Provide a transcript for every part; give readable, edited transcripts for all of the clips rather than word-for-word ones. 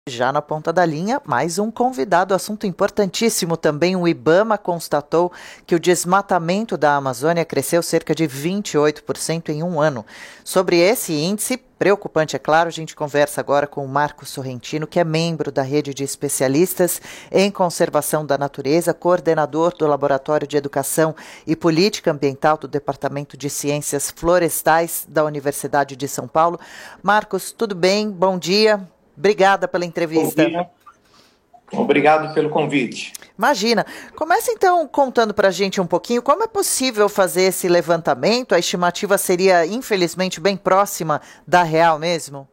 Já na ponta da linha, mais um convidado, assunto importantíssimo também. O IBAMA constatou que o desmatamento da Amazônia cresceu cerca de 28% em um ano. Sobre esse índice, preocupante, é claro, a gente conversa agora com o Marcos Sorrentino, que é membro da rede de especialistas em conservação da natureza, coordenador do Laboratório de Educação e Política Ambiental do Departamento de Ciências Florestais da Universidade de São Paulo. Marcos, tudo bem? Bom dia. Obrigada pela entrevista. Bom dia. Obrigado pelo convite. Imagina. Começa então contando para a gente um pouquinho como é possível fazer esse levantamento. A estimativa seria, infelizmente, bem próxima da real mesmo?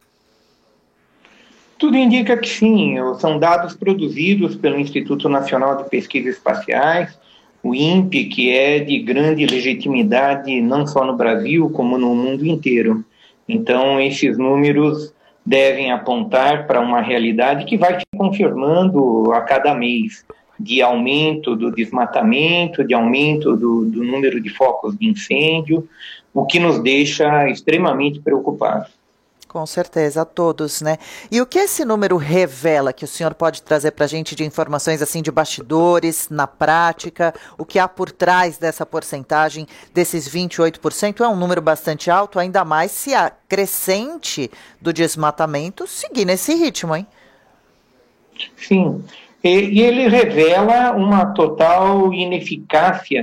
Tudo indica que sim. São dados produzidos pelo Instituto Nacional de Pesquisas Espaciais, o INPE, que é de grande legitimidade não só no Brasil, como no mundo inteiro. Então, esses números devem apontar para uma realidade que vai se confirmando a cada mês, de aumento do desmatamento, de aumento do número de focos de incêndio, o que nos deixa extremamente preocupados. Com certeza, a todos, né? E o que esse número revela, que o senhor pode trazer para a gente de informações assim de bastidores, na prática, o que há por trás dessa porcentagem, desses 28%? É um número bastante alto, ainda mais se a crescente do desmatamento seguir nesse ritmo, hein? Sim, e ele revela uma total ineficácia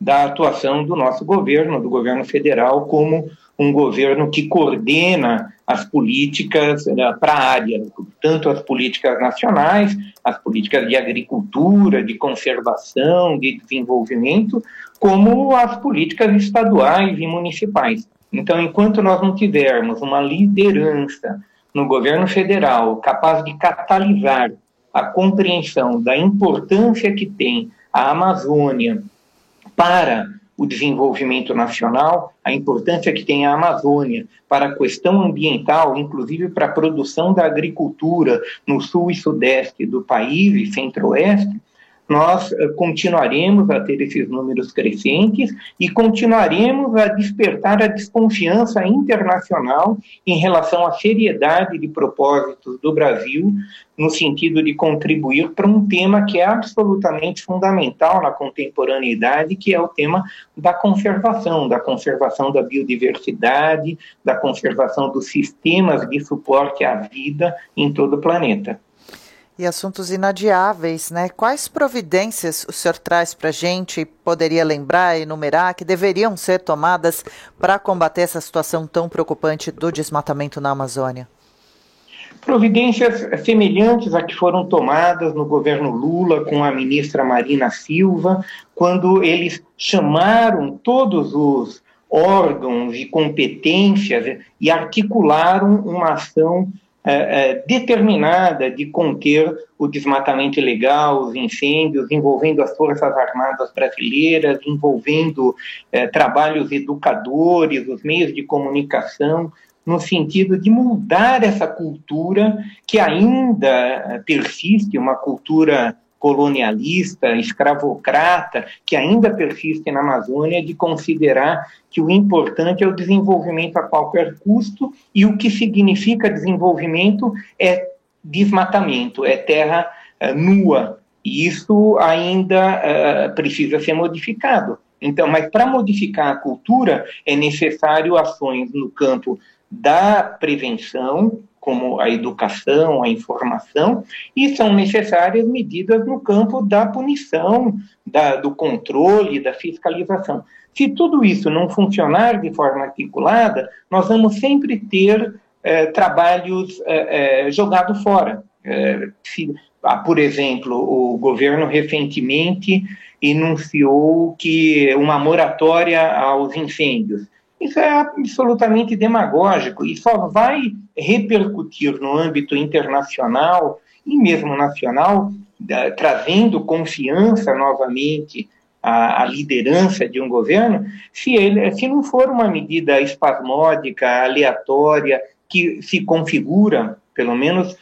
da atuação do nosso governo, do governo federal, como um governo que coordena as políticas para a área, tanto as políticas nacionais, as políticas de agricultura, de conservação, de desenvolvimento, como as políticas estaduais e municipais. Então, enquanto nós não tivermos uma liderança no governo federal capaz de catalisar a compreensão da importância que tem a Amazônia para o desenvolvimento nacional, a importância que tem a Amazônia para a questão ambiental, inclusive para a produção da agricultura no sul e sudeste do país e centro-oeste, nós continuaremos a ter esses números crescentes e continuaremos a despertar a desconfiança internacional em relação à seriedade de propósitos do Brasil no sentido de contribuir para um tema que é absolutamente fundamental na contemporaneidade, que é o tema da conservação da biodiversidade, da conservação dos sistemas de suporte à vida em todo o planeta. E assuntos inadiáveis, né? Quais providências o senhor traz para a gente, poderia lembrar, enumerar, que deveriam ser tomadas para combater essa situação tão preocupante do desmatamento na Amazônia? Providências semelhantes a que foram tomadas no governo Lula com a ministra Marina Silva, quando eles chamaram todos os órgãos e competências e articularam uma ação determinada de conter o desmatamento ilegal, os incêndios, envolvendo as Forças Armadas brasileiras, envolvendo trabalhos educadores, os meios de comunicação, no sentido de mudar essa cultura que ainda persiste, uma cultura colonialista, escravocrata, que ainda persiste na Amazônia, de considerar que o importante é o desenvolvimento a qualquer custo, e o que significa desenvolvimento é desmatamento, é terra nua, e isso ainda precisa ser modificado. Então, mas para modificar a cultura é necessário ações no campo da prevenção, como a educação, a informação, e são necessárias medidas no campo da punição, do controle, da fiscalização. Se tudo isso não funcionar de forma articulada, nós vamos sempre ter trabalhos jogados fora. Por exemplo, o governo recentemente enunciou que uma moratória aos incêndios. Isso é absolutamente demagógico e só vai repercutir no âmbito internacional e mesmo nacional, trazendo confiança novamente à liderança de um governo, se não for uma medida espasmódica, aleatória, que se configura, pelo menos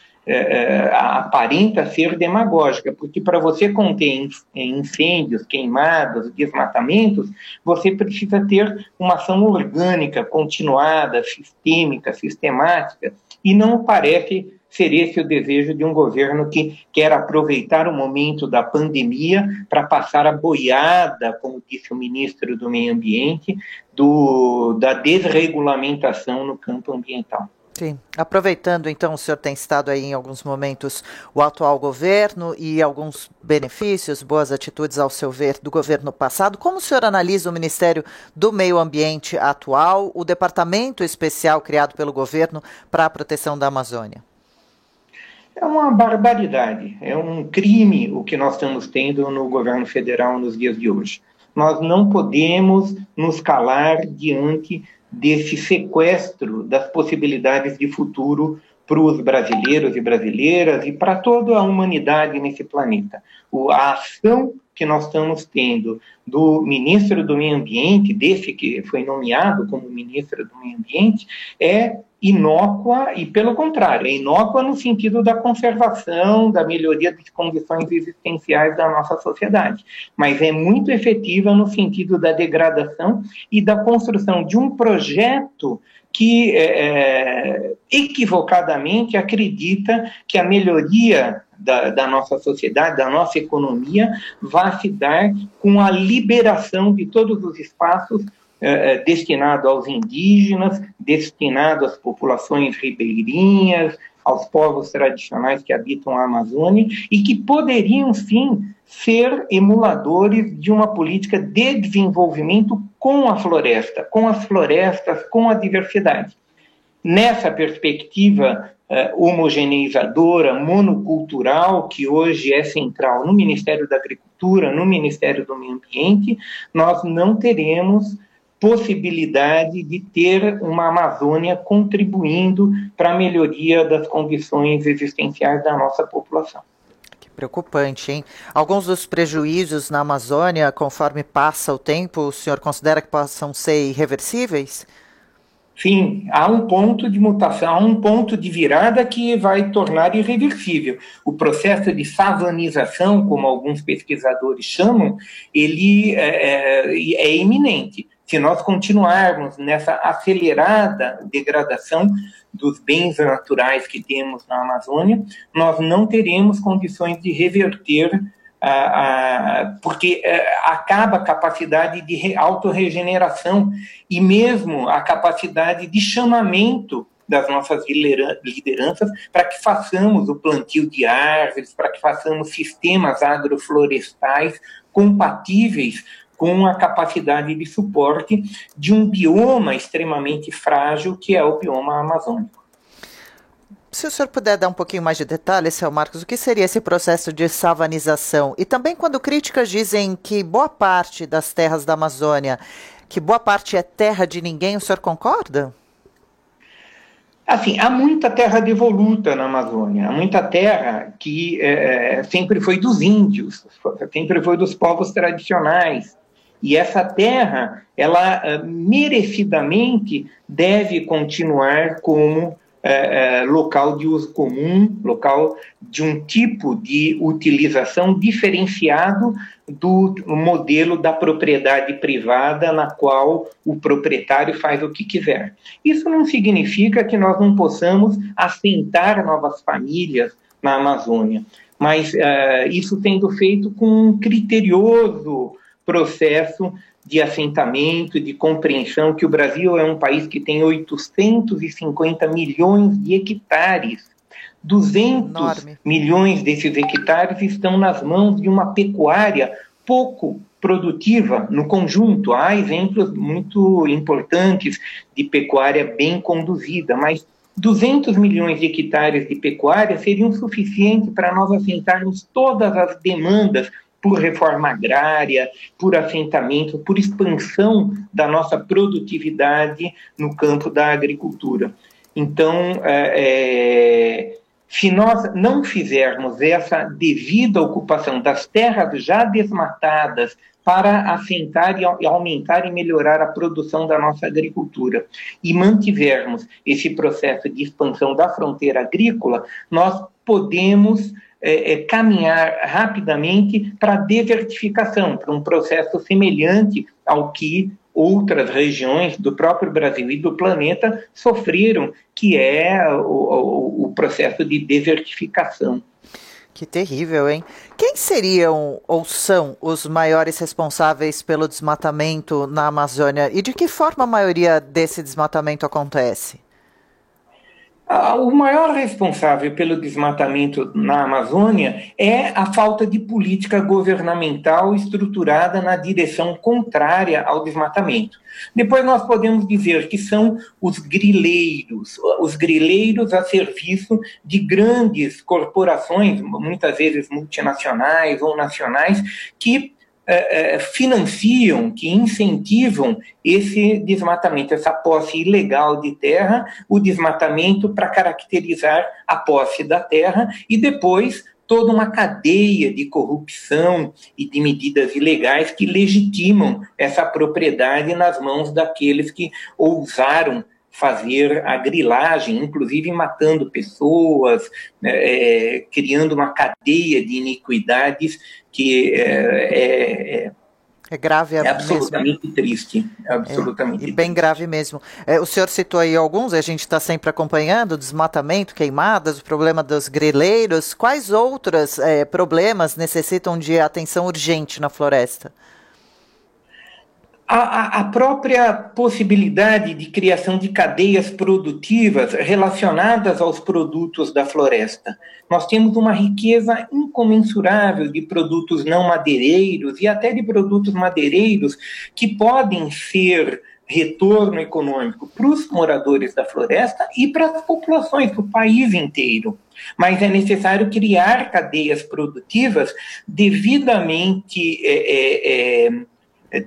aparenta ser demagógica, porque para você conter incêndios, queimadas, desmatamentos, você precisa ter uma ação orgânica, continuada, sistêmica, sistemática, e não parece ser esse o desejo de um governo que quer aproveitar o momento da pandemia para passar a boiada, como disse o ministro do Meio Ambiente, da desregulamentação no campo ambiental. Sim. Aproveitando, então, o senhor tem citado aí em alguns momentos o atual governo e alguns benefícios, boas atitudes, ao seu ver, do governo passado. Como o senhor analisa o Ministério do Meio Ambiente atual, o departamento especial criado pelo governo para a proteção da Amazônia? É uma barbaridade, é um crime o que nós estamos tendo no governo federal nos dias de hoje. Nós não podemos nos calar diante desse sequestro das possibilidades de futuro para os brasileiros e brasileiras e para toda a humanidade nesse planeta. A ação que nós estamos tendo do ministro do Meio Ambiente, desse que foi nomeado como ministro do Meio Ambiente, é inócua e, pelo contrário, é inócua no sentido da conservação, da melhoria das condições existenciais da nossa sociedade, mas é muito efetiva no sentido da degradação e da construção de um projeto que equivocadamente acredita que a melhoria da nossa sociedade, da nossa economia, vai se dar com a liberação de todos os espaços destinado aos indígenas, destinado às populações ribeirinhas, aos povos tradicionais que habitam a Amazônia e que poderiam, sim, ser emuladores de uma política de desenvolvimento com a floresta, com as florestas, com a diversidade. Nessa perspectiva homogeneizadora, monocultural, que hoje é central no Ministério da Agricultura, no Ministério do Meio Ambiente, nós não teremos possibilidade de ter uma Amazônia contribuindo para a melhoria das condições existenciais da nossa população. Que preocupante, hein? Alguns dos prejuízos na Amazônia, conforme passa o tempo, o senhor considera que possam ser irreversíveis? Sim, há um ponto de mutação, há um ponto de virada que vai tornar irreversível. O processo de savanização, como alguns pesquisadores chamam, ele é iminente. Se nós continuarmos nessa acelerada degradação dos bens naturais que temos na Amazônia, nós não teremos condições de reverter, porque acaba a capacidade de autorregeneração e mesmo a capacidade de chamamento das nossas lideranças para que façamos o plantio de árvores, para que façamos sistemas agroflorestais compatíveis com a capacidade de suporte de um bioma extremamente frágil, que é o bioma amazônico. Se o senhor puder dar um pouquinho mais de detalhes, seu Marcos, o que seria esse processo de savanização? E também quando críticas dizem que boa parte das terras da Amazônia, que boa parte é terra de ninguém, o senhor concorda? Assim, há muita terra devoluta na Amazônia, há muita terra que sempre foi dos índios, sempre foi dos povos tradicionais. E essa terra, ela merecidamente deve continuar como local de uso comum, local de um tipo de utilização diferenciado do modelo da propriedade privada, na qual o proprietário faz o que quiser. Isso não significa que nós não possamos assentar novas famílias na Amazônia, mas isso tendo feito com um criterioso processo de assentamento, de compreensão que o Brasil é um país que tem 850 milhões de hectares. 200 Enorme. Milhões desses hectares estão nas mãos de uma pecuária pouco produtiva no conjunto. Há exemplos muito importantes de pecuária bem conduzida, mas 200 milhões de hectares de pecuária seriam suficientes para nós assentarmos todas as demandas por reforma agrária, por assentamento, por expansão da nossa produtividade no campo da agricultura. Então, se nós não fizermos essa devida ocupação das terras já desmatadas para assentar e aumentar e melhorar a produção da nossa agricultura e mantivermos esse processo de expansão da fronteira agrícola, nós podemos caminhar rapidamente para a desertificação, para um processo semelhante ao que outras regiões do próprio Brasil e do planeta sofreram, que é o processo de desertificação. Que terrível, hein? Quem seriam ou são os maiores responsáveis pelo desmatamento na Amazônia e de que forma a maioria desse desmatamento acontece? O maior responsável pelo desmatamento na Amazônia é a falta de política governamental estruturada na direção contrária ao desmatamento. Depois nós podemos dizer que são os grileiros a serviço de grandes corporações, muitas vezes multinacionais ou nacionais, que financiam, que incentivam esse desmatamento, essa posse ilegal de terra, o desmatamento para caracterizar a posse da terra e depois toda uma cadeia de corrupção e de medidas ilegais que legitimam essa propriedade nas mãos daqueles que ousaram fazer a grilagem, inclusive matando pessoas, criando uma cadeia de iniquidades que é grave, é absolutamente mesmo. Triste. É absolutamente e bem triste. Grave mesmo. O senhor citou aí alguns, a gente está sempre acompanhando, desmatamento, queimadas, o problema dos grileiros. Quais outros problemas necessitam de atenção urgente na floresta? A própria possibilidade de criação de cadeias produtivas relacionadas aos produtos da floresta. Nós temos uma riqueza incomensurável de produtos não madeireiros e até de produtos madeireiros que podem ser retorno econômico para os moradores da floresta e para as populações do país inteiro. Mas é necessário criar cadeias produtivas devidamente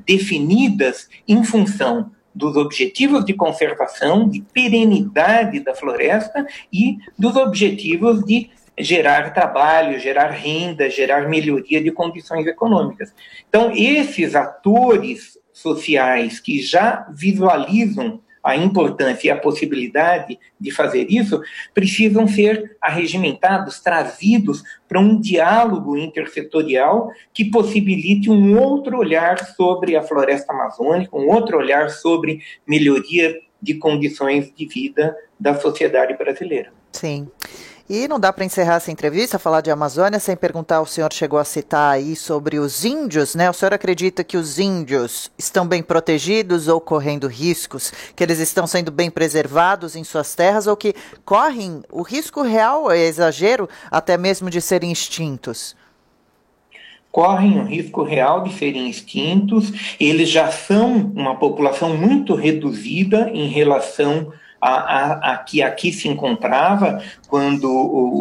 definidas em função dos objetivos de conservação, de perenidade da floresta e dos objetivos de gerar trabalho, gerar renda, gerar melhoria de condições econômicas. Então, esses atores sociais que já visualizam a importância e a possibilidade de fazer isso, precisam ser arregimentados, trazidos para um diálogo intersetorial que possibilite um outro olhar sobre a floresta amazônica, um outro olhar sobre melhoria de condições de vida da sociedade brasileira. Sim. E não dá para encerrar essa entrevista, falar de Amazônia, sem perguntar, o senhor chegou a citar aí sobre os índios, né? O senhor acredita que os índios estão bem protegidos ou correndo riscos, que eles estão sendo bem preservados em suas terras ou que correm o risco real, é exagero, até mesmo de serem extintos? Correm o risco real de serem extintos, eles já são uma população muito reduzida em relação a que aqui se encontrava quando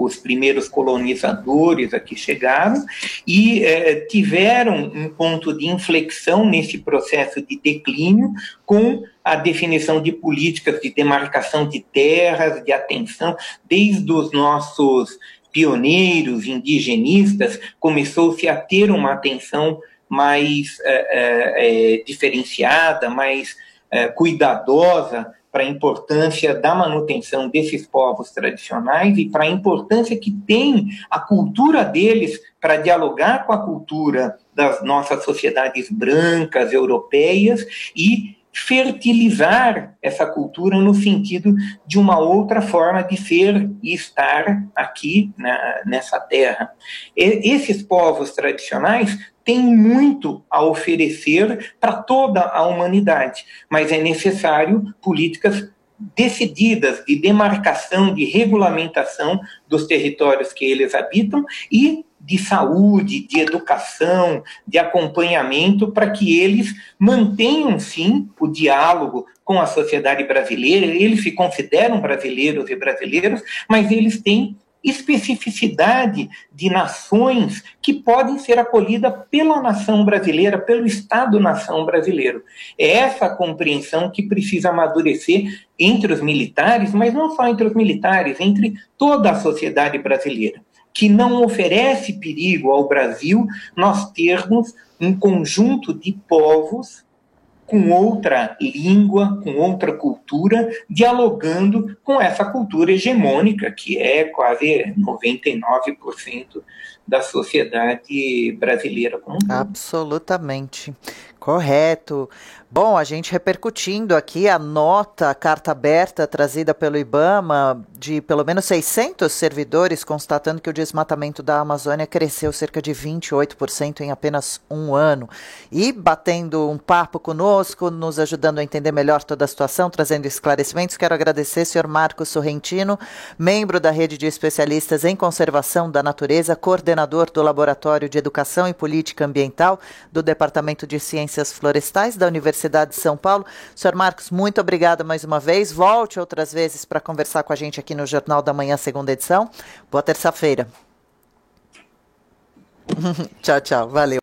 os primeiros colonizadores aqui chegaram e tiveram um ponto de inflexão nesse processo de declínio com a definição de políticas de demarcação de terras, de atenção, desde os nossos pioneiros indigenistas, começou-se a ter uma atenção mais diferenciada, mais cuidadosa para a importância da manutenção desses povos tradicionais e para a importância que tem a cultura deles para dialogar com a cultura das nossas sociedades brancas, europeias e fertilizar essa cultura no sentido de uma outra forma de ser e estar aqui nessa terra. Esses povos tradicionais têm muito a oferecer para toda a humanidade, mas é necessário políticas decididas de demarcação, de regulamentação dos territórios que eles habitam e de saúde, de educação, de acompanhamento, para que eles mantenham, sim, o diálogo com a sociedade brasileira. Eles se consideram brasileiros e brasileiros, mas eles têm especificidade de nações que podem ser acolhidas pela nação brasileira, pelo Estado-nação brasileiro. É essa compreensão que precisa amadurecer entre os militares, mas não só entre os militares, entre toda a sociedade brasileira, que não oferece perigo ao Brasil nós termos um conjunto de povos com outra língua, com outra cultura, dialogando com essa cultura hegemônica, que é quase 99% da sociedade brasileira como um todo. Absolutamente. Correto. Bom, a gente repercutindo aqui a nota, a carta aberta trazida pelo IBAMA de pelo menos 600 servidores, constatando que o desmatamento da Amazônia cresceu cerca de 28% em apenas um ano. E batendo um papo conosco, nos ajudando a entender melhor toda a situação, trazendo esclarecimentos, quero agradecer ao senhor Marcos Sorrentino, membro da Rede de Especialistas em Conservação da Natureza, coordenador do Laboratório de Educação e Política Ambiental do Departamento de Ciências Florestais da Universidade de São Paulo. Senhor Marcos, muito obrigada mais uma vez. Volte outras vezes para conversar com a gente aqui no Jornal da Manhã, segunda edição. Boa terça-feira. Tchau, tchau. Valeu.